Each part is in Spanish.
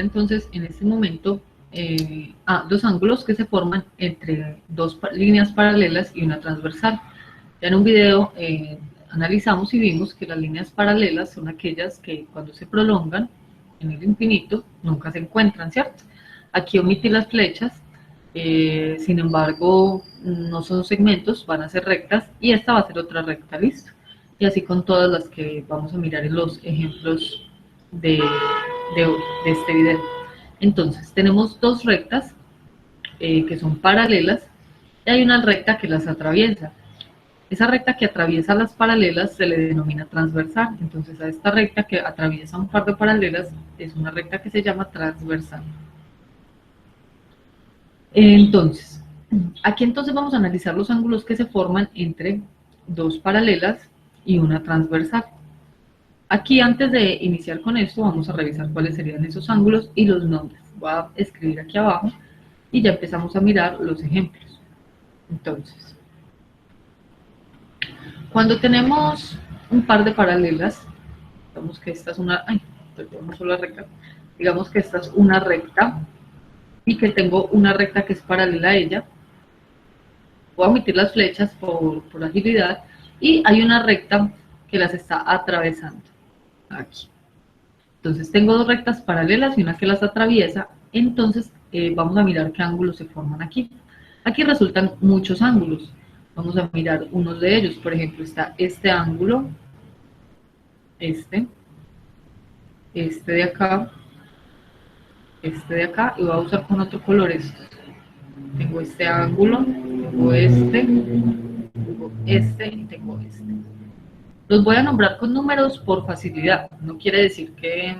entonces en este momento dos ángulos que se forman entre dos líneas paralelas y una transversal. Ya en un video analizamos y vimos que las líneas paralelas son aquellas que cuando se prolongan en el infinito nunca se encuentran, ¿cierto? Aquí omití las flechas, sin embargo no son segmentos, van a ser rectas y esta va a ser otra recta, listo. Y así con todas las que vamos a mirar en los ejemplos de este video. Entonces tenemos dos rectas que son paralelas y hay una recta que las atraviesa. Esa recta que atraviesa las paralelas se le denomina transversal. Entonces a esta recta que atraviesa un par de paralelas es una recta que se llama transversal. Entonces, aquí entonces vamos a analizar los ángulos que se forman entre dos paralelas y una transversal. Aquí antes de iniciar con esto vamos a revisar cuáles serían esos ángulos y los nombres. Voy a escribir aquí abajo y ya empezamos a mirar los ejemplos. Entonces, cuando tenemos un par de paralelas, digamos que esta es una, digamos que esta es una recta y que tengo una recta que es paralela a ella, voy a omitir las flechas por agilidad, y hay una recta que las está atravesando aquí. Entonces tengo dos rectas paralelas y una que las atraviesa. Entonces vamos a mirar qué ángulos se forman aquí. Aquí resultan muchos ángulos. Vamos a mirar unos de ellos. Por ejemplo, está este ángulo, este de acá, este de acá, y voy a usar con otro color estos. Tengo este ángulo, tengo este y tengo este. Los voy a nombrar con números por facilidad. No quiere decir que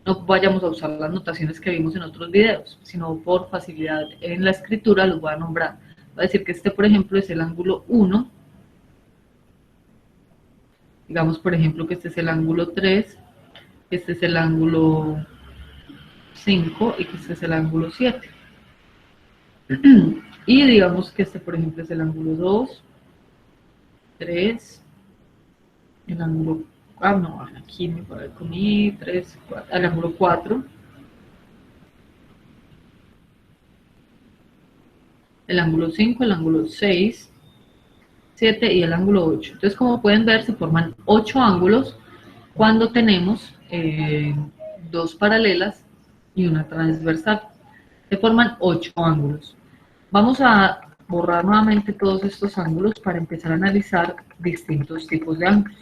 no vayamos a usar las notaciones que vimos en otros videos, sino por facilidad en la escritura los voy a nombrar. Voy a decir que este, por ejemplo, es el ángulo 1. Digamos, por ejemplo, que este es el ángulo 3, este es el ángulo 5 y que este es el ángulo 7. Y digamos que este, por ejemplo, es el ángulo 2, 3, el ángulo, aquí me comí 3, 4, el ángulo 4, el ángulo 5, el ángulo 6, 7 y el ángulo 8. Entonces, como pueden ver, se forman 8 ángulos cuando tenemos dos paralelas y una transversal. Se forman 8 ángulos. Vamos a borrar nuevamente todos estos ángulos para empezar a analizar distintos tipos de ángulos.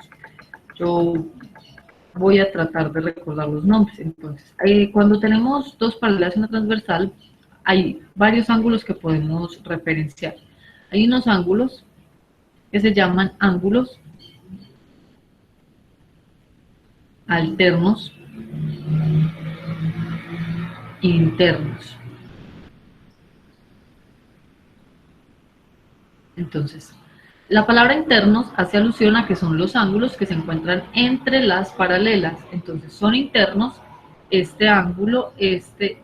Yo voy a tratar de recordar los nombres. Entonces, cuando tenemos dos paralelas y una transversal, hay varios ángulos que podemos referenciar. Hay unos ángulos que se llaman ángulos alternos internos. Entonces, la palabra internos hace alusión a que son los ángulos que se encuentran entre las paralelas. Entonces, son internos este ángulo, este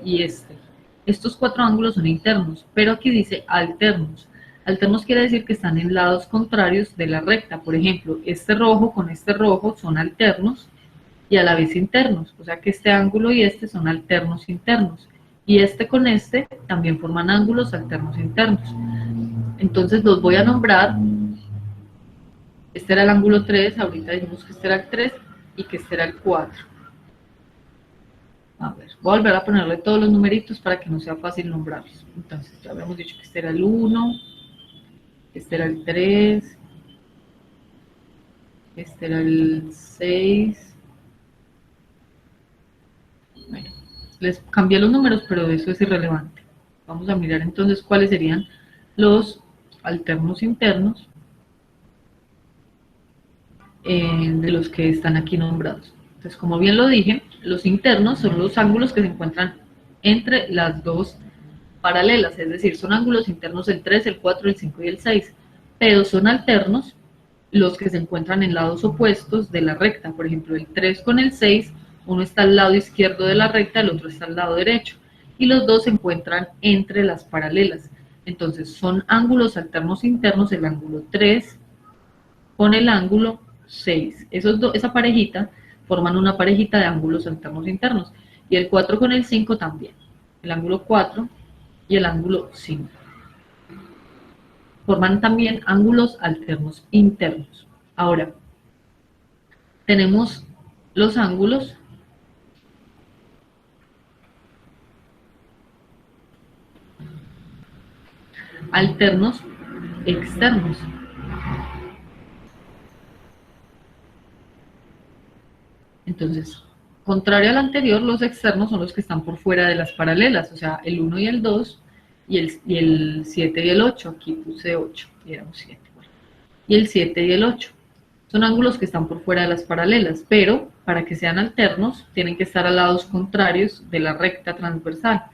y este. Estos 4 ángulos son internos, pero aquí dice alternos. Alternos quiere decir que están en lados contrarios de la recta. Por ejemplo, este rojo con este rojo son alternos y a la vez internos. O sea que este ángulo y este son alternos internos. Y este con este también forman ángulos alternos internos. Entonces los voy a nombrar. Este era el ángulo 3, ahorita dijimos que este era el 3 y que este era el 4. A ver, voy a volver a ponerle todos los numeritos para que no sea fácil nombrarlos. Entonces ya habíamos dicho que este era el 1, este era el 3, este era el 6. Bueno, les cambié los números, pero eso es irrelevante. Vamos a mirar entonces cuáles serían los alternos internos de los que están aquí nombrados. Entonces, como bien lo dije, los internos son los ángulos que se encuentran entre las dos paralelas, es decir, son ángulos internos el 3, el 4, el 5 y el 6, pero son alternos los que se encuentran en lados opuestos de la recta. Por ejemplo, el 3 con el 6, uno está al lado izquierdo de la recta, el otro está al lado derecho, y los dos se encuentran entre las paralelas. Entonces, son ángulos alternos internos el ángulo 3 con el ángulo 6. Esa parejita forman una parejita de ángulos alternos internos. y el 4 con el 5 también. El ángulo 4 y el ángulo 5. Forman también ángulos alternos internos. Ahora, tenemos los ángulos alternos externos. Entonces, contrario al anterior, los externos son los que están por fuera de las paralelas, o sea, el 1 y el 2, y el 7 y el 8. Aquí puse 8, y era un 7. Bueno. Y el 7 y el 8. Son ángulos que están por fuera de las paralelas, pero para que sean alternos, tienen que estar a lados contrarios de la recta transversal.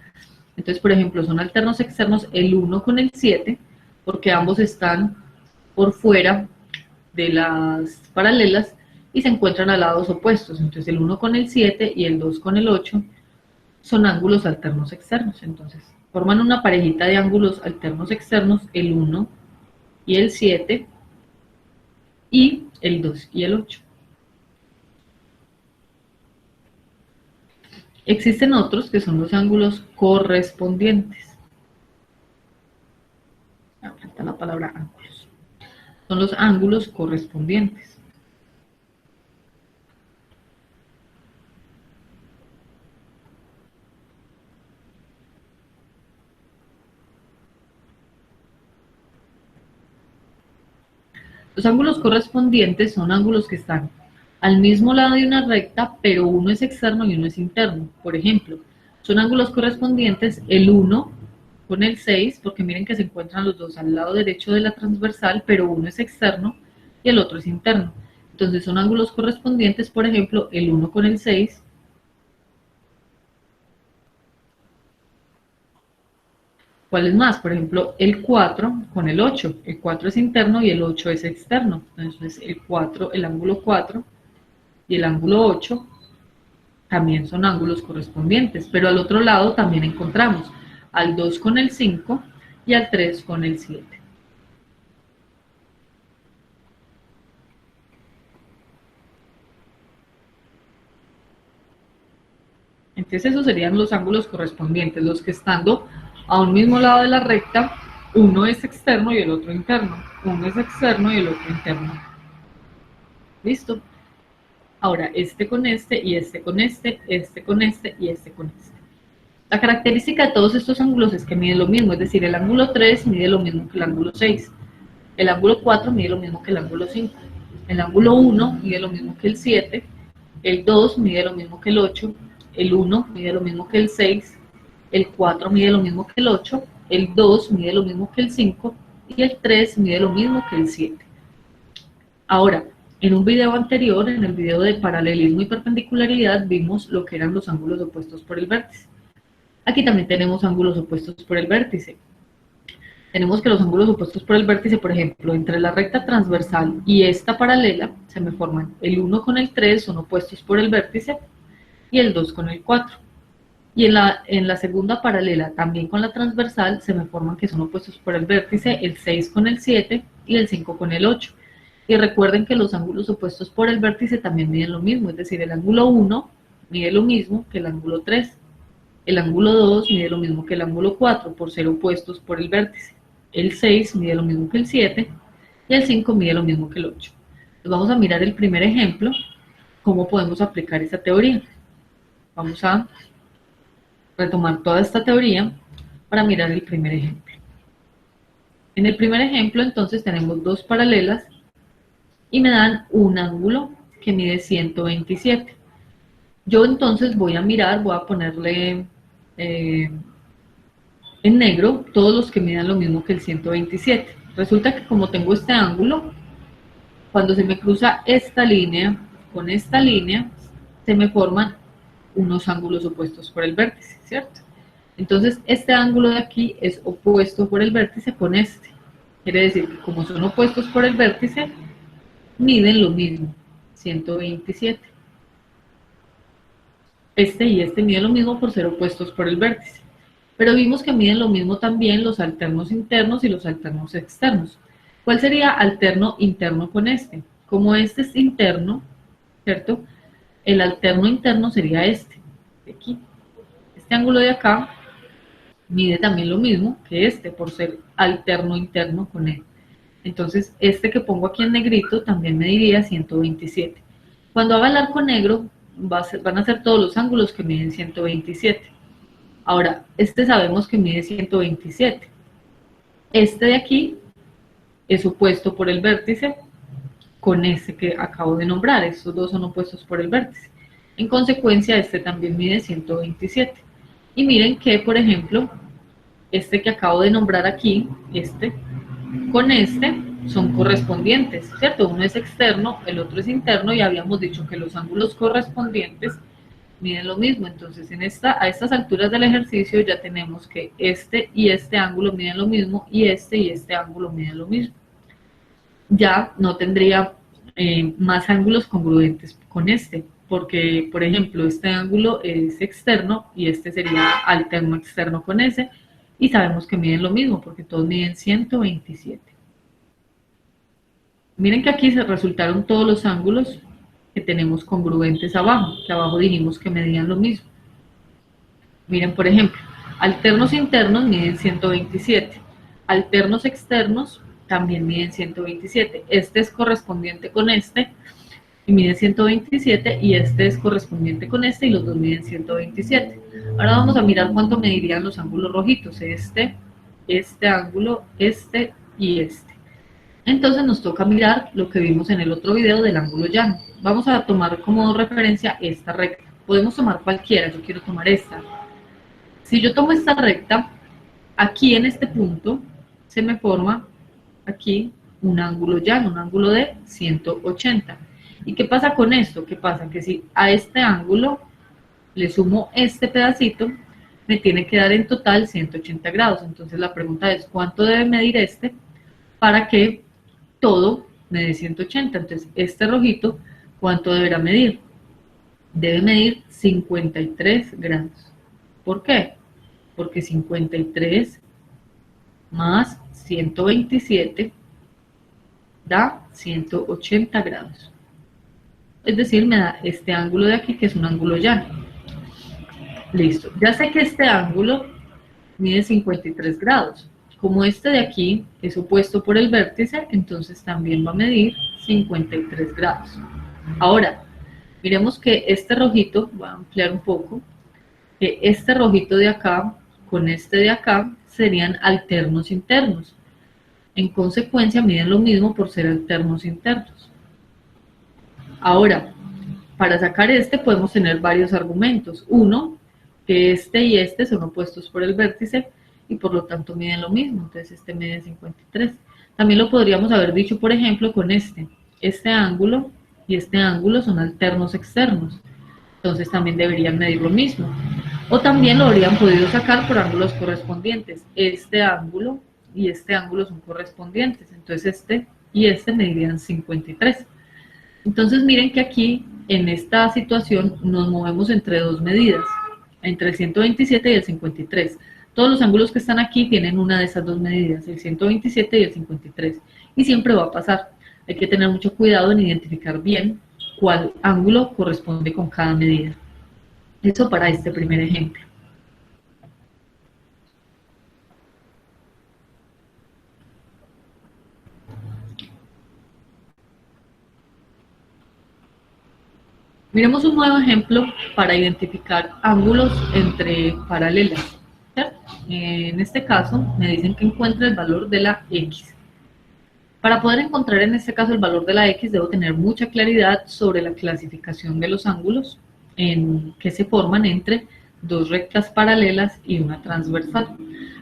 Entonces, por ejemplo, son alternos externos el 1 con el 7, porque ambos están por fuera de las paralelas y se encuentran a lados opuestos. Entonces, el 1 con el 7 y el 2 con el 8 son ángulos alternos externos. Entonces, forman una parejita de ángulos alternos externos, el 1 y el 7, y el 2 y el 8. Existen otros que son los ángulos correspondientes. Falta la palabra ángulos. Son los ángulos correspondientes. Los ángulos correspondientes son ángulos que están al mismo lado de una recta, pero uno es externo y uno es interno. Por ejemplo, son ángulos correspondientes el 1 con el 6, porque miren que se encuentran los dos al lado derecho de la transversal, pero uno es externo y el otro es interno. Entonces son ángulos correspondientes, por ejemplo, el 1 con el 6, ¿cuál es más? Por ejemplo, el 4 con el 8. El 4 es interno y el 8 es externo. Entonces el 4, el ángulo 4 y el ángulo 8 también son ángulos correspondientes, pero al otro lado también encontramos al 2 con el 5 y al 3 con el 7. Entonces esos serían los ángulos correspondientes, los que estando a un mismo lado de la recta, uno es externo y el otro interno. Uno es externo y el otro interno. ¿Listo? Ahora, este con este, y este con este, este con este, y este con este. La característica de todos estos ángulos es que miden lo mismo, es decir, el ángulo 3 mide lo mismo que el ángulo 6. El ángulo 4 mide lo mismo que el ángulo 5. El ángulo 1 mide lo mismo que el 7. El 2 mide lo mismo que el 8. El 1 mide lo mismo que el 6. El 4 mide lo mismo que el 8. El 2 mide lo mismo que el 5. Y el 3 mide lo mismo que el 7. Ahora, en un video anterior, en el video de paralelismo y perpendicularidad, vimos lo que eran los ángulos opuestos por el vértice. Aquí también tenemos ángulos opuestos por el vértice. Tenemos que los ángulos opuestos por el vértice, por ejemplo, entre la recta transversal y esta paralela, se me forman el 1 con el 3, son opuestos por el vértice, y el 2 con el 4. Y en la segunda paralela, también con la transversal, se me forman que son opuestos por el vértice, el 6 con el 7 y el 5 con el 8. Y recuerden que los ángulos opuestos por el vértice también miden lo mismo, es decir, el ángulo 1 mide lo mismo que el ángulo 3. El ángulo 2 mide lo mismo que el ángulo 4 por ser opuestos por el vértice. El 6 mide lo mismo que el 7 y el 5 mide lo mismo que el 8. Entonces vamos a mirar el primer ejemplo, cómo podemos aplicar esa teoría. Vamos a retomar toda esta teoría para mirar el primer ejemplo. En el primer ejemplo, entonces, tenemos dos paralelas y me dan un ángulo que mide 127. Yo entonces voy a mirar, voy a ponerle en negro todos los que midan lo mismo que el 127. Resulta que como tengo este ángulo, cuando se me cruza esta línea con esta línea, se me forman unos ángulos opuestos por el vértice, ¿cierto? Entonces este ángulo de aquí es opuesto por el vértice con este. Quiere decir que como son opuestos por el vértice, miden lo mismo, 127. Este y este miden lo mismo por ser opuestos por el vértice. Pero vimos que miden lo mismo también los alternos internos y los alternos externos. ¿Cuál sería alterno interno con este? Como este es interno, ¿cierto? El alterno interno sería este. de aquí. Este ángulo de acá mide también lo mismo que este, por ser alterno interno con él. Entonces, este que pongo aquí en negrito también mediría 127. Cuando haga el arco negro, van a ser todos los ángulos que miden 127. Ahora, este sabemos que mide 127. Este de aquí es opuesto por el vértice con este que acabo de nombrar. Estos dos son opuestos por el vértice. En consecuencia, este también mide 127. Y miren que, por ejemplo, este que acabo de nombrar aquí, este, con este son correspondientes, ¿cierto? Uno es externo, el otro es interno y habíamos dicho que los ángulos correspondientes miden lo mismo. Entonces, a estas alturas del ejercicio ya tenemos que este y este ángulo miden lo mismo y este ángulo miden lo mismo. Ya no tendría más ángulos congruentes con este, porque, por ejemplo, este ángulo es externo y este sería alterno externo con ese, y sabemos que miden lo mismo, porque todos miden 127. Miren que aquí se resultaron todos los ángulos que tenemos congruentes abajo, que abajo dijimos que medían lo mismo. Miren, por ejemplo, alternos internos miden 127, alternos externos también miden 127. Este es correspondiente con este y mide 127 y este es correspondiente con este y los dos miden 127. Ahora vamos a mirar cuánto medirían los ángulos rojitos, este ángulo, este y este. Entonces nos toca mirar lo que vimos en el otro video del ángulo llano. Vamos a tomar como referencia esta recta. Podemos tomar cualquiera, yo quiero tomar esta. Si yo tomo esta recta, aquí en este punto se me forma aquí un ángulo llano, un ángulo de 180. ¿Y qué pasa con esto? ¿Qué pasa? Que si a este ángulo le sumo este pedacito, me tiene que dar en total 180 grados. Entonces la pregunta es, ¿cuánto debe medir este para que todo me dé 180? Entonces, este rojito, ¿cuánto deberá medir? Debe medir 53 grados. ¿Por qué? Porque 53 más 127 da 180 grados. Es decir, me da este ángulo de aquí, que es un ángulo llano. Listo. Ya sé que este ángulo mide 53 grados. Como este de aquí es opuesto por el vértice, entonces también va a medir 53 grados. Ahora, miremos que este rojito, voy a ampliar un poco, que este rojito de acá con este de acá serían alternos internos. En consecuencia, miden lo mismo por ser alternos internos. Ahora, para sacar este podemos tener varios argumentos. Uno, que este y este son opuestos por el vértice y por lo tanto miden lo mismo. Entonces este mide 53. También lo podríamos haber dicho, por ejemplo, con este. Este ángulo y este ángulo son alternos externos. Entonces también deberían medir lo mismo. O también lo habrían podido sacar por ángulos correspondientes. Este ángulo y este ángulo son correspondientes. Entonces este y este medirían 53. Entonces miren que aquí, en esta situación, nos movemos entre dos medidas, entre el 127 y el 53. Todos los ángulos que están aquí tienen una de esas dos medidas, el 127 y el 53. Y siempre va a pasar. Hay que tener mucho cuidado en identificar bien cuál ángulo corresponde con cada medida. Eso para este primer ejemplo. Miremos un nuevo ejemplo para identificar ángulos entre paralelas, ¿cierto? En este caso me dicen que encuentre el valor de la X. Para poder encontrar en este caso el valor de la X debo tener mucha claridad sobre la clasificación de los ángulos que se forman entre dos rectas paralelas y una transversal.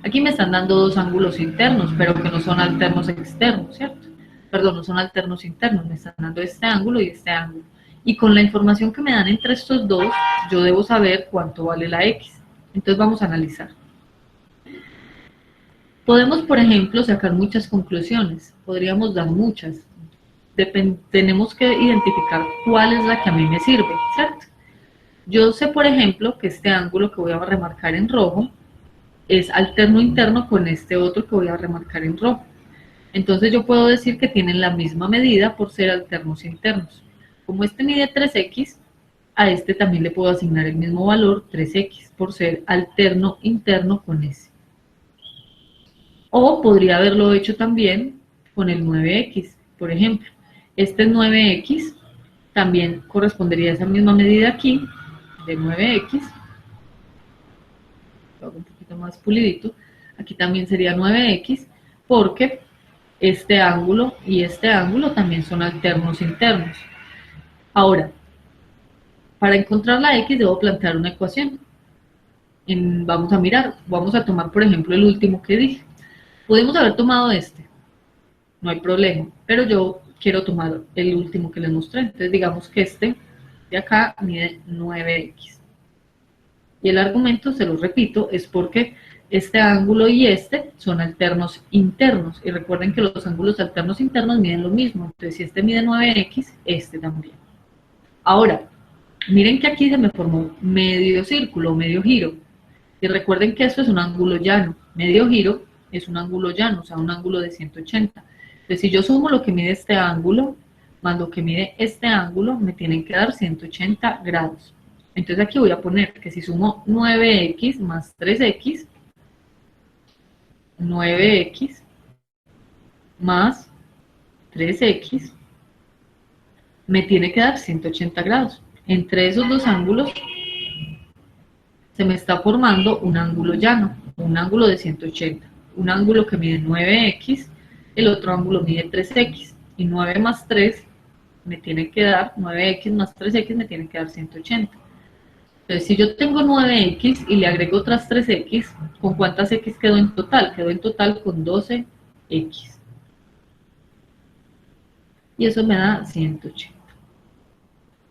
Aquí me están dando dos ángulos internos, pero que no son alternos externos, ¿cierto? Perdón, no son alternos internos, me están dando este ángulo y este ángulo. Y con la información que me dan entre estos dos, yo debo saber cuánto vale la X. Entonces vamos a analizar. Podemos, por ejemplo, sacar muchas conclusiones. Podríamos dar muchas. Tenemos que identificar cuál es la que a mí me sirve, ¿cierto? Yo sé, por ejemplo, que este ángulo que voy a remarcar en rojo es alterno interno con este otro que voy a remarcar en rojo. Entonces yo puedo decir que tienen la misma medida por ser alternos internos. Como este mide 3x a este también le puedo asignar el mismo valor, 3x, por ser alterno interno con ese. O podría haberlo hecho también con el 9x, por ejemplo. Este 9x también correspondería a esa misma medida aquí, de 9x. Lo hago un poquito más pulidito. Aquí también sería 9x, porque este ángulo y este ángulo también son alternos internos. Ahora, para encontrar la x debo plantear una ecuación. Vamos a mirar, vamos a tomar por ejemplo el último que dije. Podemos haber tomado este, no hay problema, pero yo quiero tomar el último que les mostré. Entonces digamos que este de acá mide 9x. Y el argumento, se lo repito, es porque este ángulo y este son alternos internos. Y recuerden que los ángulos alternos internos miden lo mismo. Entonces si este mide 9x, este también. Ahora, miren que aquí se me formó medio círculo, medio giro. Y recuerden que esto es un ángulo llano. Medio giro es un ángulo llano, o sea, un ángulo de 180. Entonces, si yo sumo lo que mide este ángulo, más lo que mide este ángulo, me tienen que dar 180 grados. Entonces aquí voy a poner que si sumo 9x más 3x, 9x más 3x, me tiene que dar 180 grados. Entre esos dos ángulos se me está formando un ángulo llano, un ángulo de 180, un ángulo que mide 9x, el otro ángulo mide 3x, y 9 más 3 me tiene que dar, 9x más 3x me tiene que dar 180. Entonces, si yo tengo 9x y le agrego otras 3x, ¿con cuántas x quedó en total? Quedó en total con 12x. Y eso me da 180.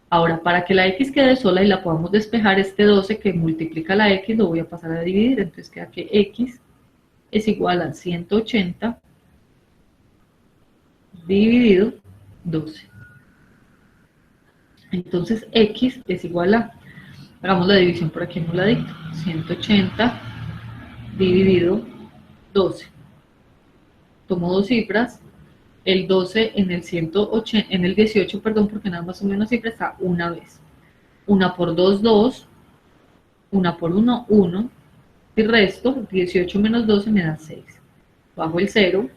Ahora, para que la x quede sola y la podamos despejar, este 12 que multiplica la x lo voy a pasar a dividir. Entonces queda que x es igual a 180 dividido 12. Entonces x es igual a, hagamos la división por aquí en un ladito, 180 dividido 12. Tomo dos cifras, el 12 en el 180, en el 18, perdón, porque nada más o menos cifra está una vez. 1 por 2, 2, 1 por 1, 1, y resto, 18 menos 12 me da 6. Bajo el 0,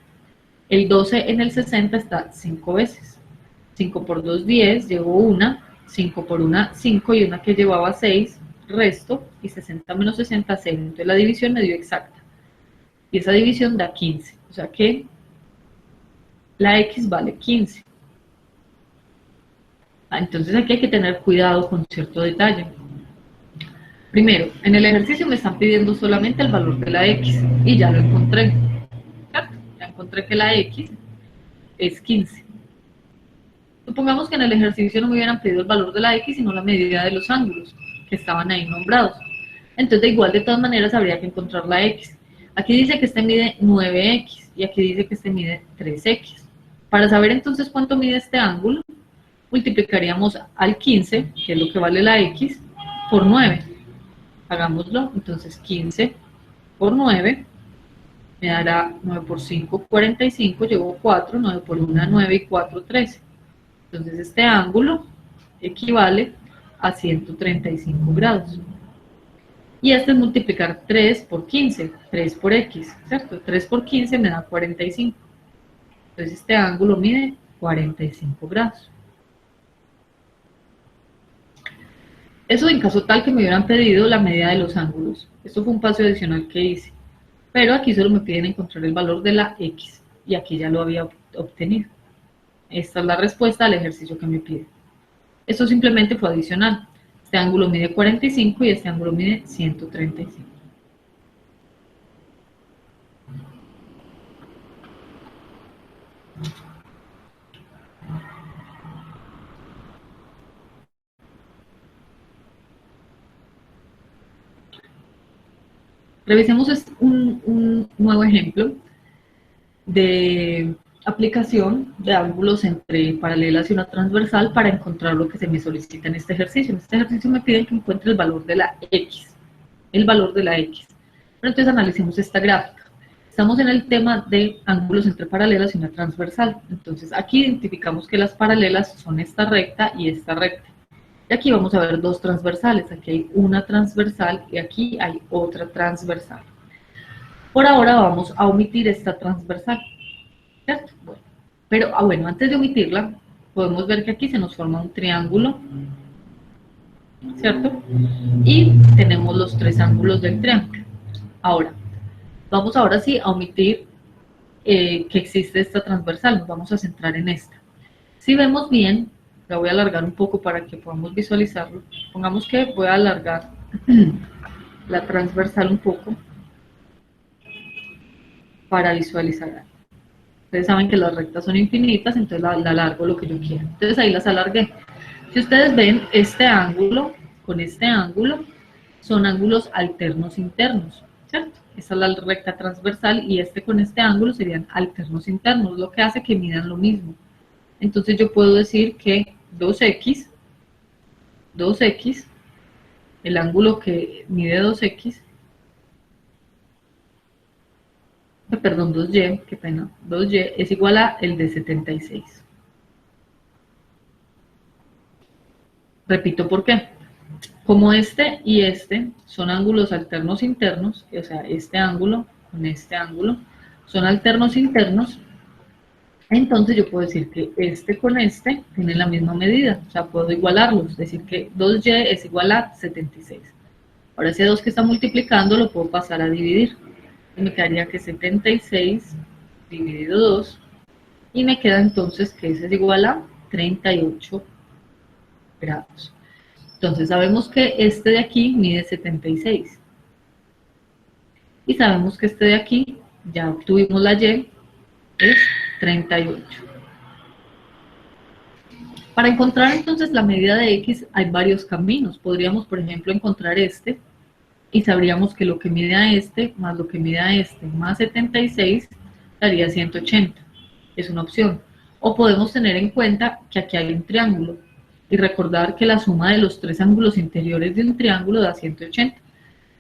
el 12 en el 60 está 5 veces. 5 por 2, 10, llevo una, 5 por 1, 5, y una que llevaba 6, resto, y 60 menos 60, 6. Entonces la división me dio exacta. Y esa división da 15. O sea que la x vale 15. Entonces aquí hay que tener cuidado con cierto detalle. Primero, en el ejercicio me están pidiendo solamente el valor de la x, y ya lo encontré. ¿Cierto? Ya encontré que la x es 15. Supongamos que en el ejercicio no me hubieran pedido el valor de la x, sino la medida de los ángulos que estaban ahí nombrados. Entonces, igual, de todas maneras, habría que encontrar la x. Aquí dice que este mide 9x y aquí dice que este mide 3x. Para saber entonces cuánto mide este ángulo, multiplicaríamos al 15, que es lo que vale la x, por 9. Hagámoslo. Entonces, 15 por 9 me dará 9 por 5, 45, llevo 4, 9 por 1, 9 y 4, 13. Entonces este ángulo equivale a 135 grados. Y este es multiplicar 3 por 15, 3 por x, ¿cierto? 3 por 15 me da 45. Entonces este ángulo mide 45 grados. Eso en caso tal que me hubieran pedido la medida de los ángulos. Esto fue un paso adicional que hice. Pero aquí solo me piden encontrar el valor de la x. Y aquí ya lo había obtenido. Esta es la respuesta al ejercicio que me pide. Esto simplemente fue adicional. Este ángulo mide 45 y este ángulo mide 135. Revisemos un nuevo ejemplo de aplicación de ángulos entre paralelas y una transversal para encontrar lo que se me solicita en este ejercicio. En este ejercicio me piden que encuentre el valor de la x. El valor de la x. Pero entonces analicemos esta gráfica. Estamos en el tema de ángulos entre paralelas y una transversal. Entonces aquí identificamos que las paralelas son esta recta y esta recta. Y aquí vamos a ver dos transversales, aquí hay una transversal y aquí hay otra transversal. Por ahora vamos a omitir esta transversal, ¿cierto? Bueno, pero bueno, antes de omitirla, podemos ver que aquí se nos forma un triángulo, ¿cierto? Y tenemos los tres ángulos del triángulo. Ahora, vamos ahora sí a omitir que existe esta transversal, nos vamos a centrar en esta. Si vemos bien, la voy a alargar un poco para que podamos visualizarlo. Pongamos que voy a alargar la transversal un poco para visualizar. Ustedes saben que las rectas son infinitas, entonces la alargo lo que yo quiera. Entonces ahí las alargué. Si ustedes ven, este ángulo con este ángulo son ángulos alternos internos, ¿cierto? Esta es la recta transversal y este con este ángulo serían alternos internos, lo que hace que midan lo mismo. Entonces yo puedo decir que 2x, el ángulo que mide 2x, perdón, 2y, qué pena, 2y es igual a el de 76. Repito por qué. Como este y este son ángulos alternos internos, o sea, este ángulo con este ángulo son alternos internos, entonces yo puedo decir que este con este tienen la misma medida, o sea, puedo igualarlos, decir que 2y es igual a 76. Ahora ese 2 que está multiplicando lo puedo pasar a dividir, y me quedaría que 76 dividido 2, y me queda entonces que ese es igual a 38 grados. Entonces sabemos que este de aquí mide 76. Y sabemos que este de aquí, ya obtuvimos la Y, es 38. Para encontrar entonces la medida de X hay varios caminos. Podríamos, por ejemplo, encontrar este y sabríamos que lo que mide a este más lo que mide a este más 76 daría 180. Es una opción. O podemos tener en cuenta que aquí hay un triángulo y recordar que la suma de los tres ángulos interiores de un triángulo da 180.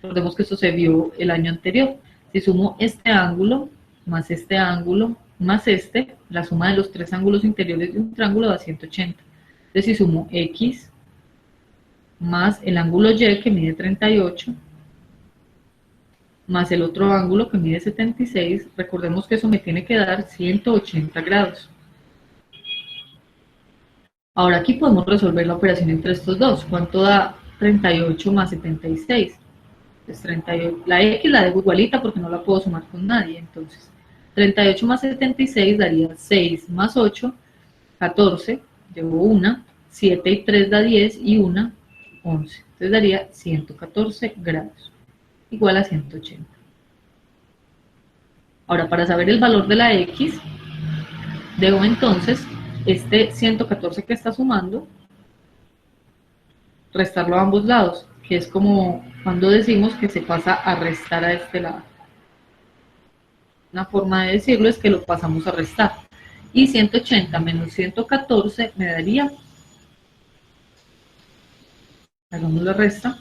Recordemos que eso se vio el año anterior. Si sumo este ángulo más este ángulo más este, la suma de los tres ángulos interiores de un triángulo da 180. Entonces si sumo X más el ángulo Y que mide 38 más el otro ángulo que mide 76, recordemos que eso me tiene que dar 180 grados. Ahora aquí podemos resolver la operación entre estos dos. ¿Cuánto da 38 más 76? Pues 38, la X la debo igualita porque no la puedo sumar con nadie. Entonces, 38 más 76 daría 6 más 8, 14, llevo 1, 7 y 3 da 10 y 1, 11. Entonces daría 114 grados, igual a 180. Ahora, para saber el valor de la X, debo entonces este 114 que está sumando, restarlo a ambos lados, que es como cuando decimos que se pasa a restar a este lado. Una forma de decirlo es que lo pasamos a restar. Y 180 menos 114 me daría, hagamos la resta,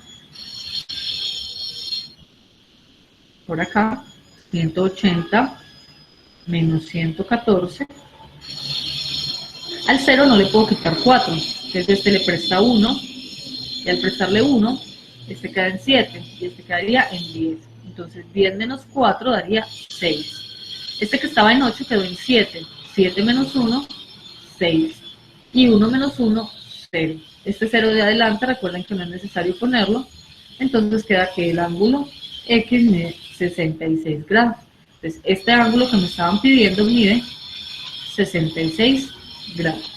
por acá, 180 menos 114, al 0 no le puedo quitar 4, entonces este le presta 1, y al prestarle 1, este queda en 7, y este quedaría en 10. Entonces 10 menos 4 daría 6. Este que estaba en 8 quedó en 7. 7 menos 1, 6. Y 1 menos 1, 0. Este 0 de adelante, recuerden que no es necesario ponerlo. Entonces queda que el ángulo X mide 66 grados. Entonces este ángulo que me estaban pidiendo mide 66 grados.